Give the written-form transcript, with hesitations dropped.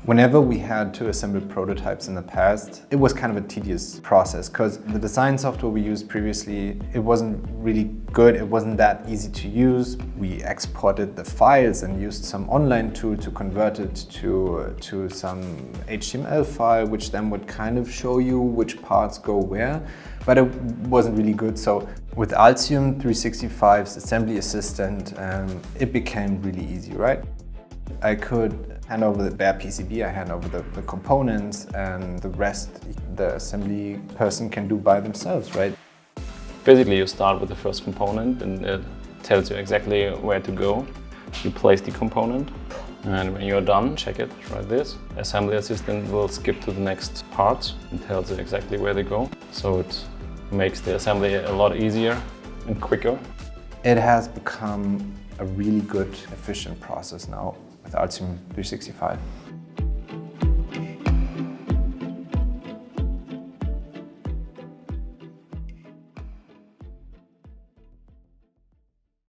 Whenever we had to assemble prototypes in the past, it was kind of a tedious process because the design software we used previously, it wasn't really good. It wasn't that easy to use. We exported the files and used some online tool to convert it to some HTML file, which then would kind of show you which parts go where, but it wasn't really good. So with Altium 365's assembly assistant, it became really easy, right? I could hand over the bare PCB, I hand over the components, and the rest the assembly person can do by themselves, right? Basically, you start with the first component and it tells you exactly where to go. You place the component, and when you're done, check it, try this. Assembly assistant will skip to the next part and tells you exactly where they go. So it makes the assembly a lot easier and quicker. It has become a really good, efficient process now with Altium 365.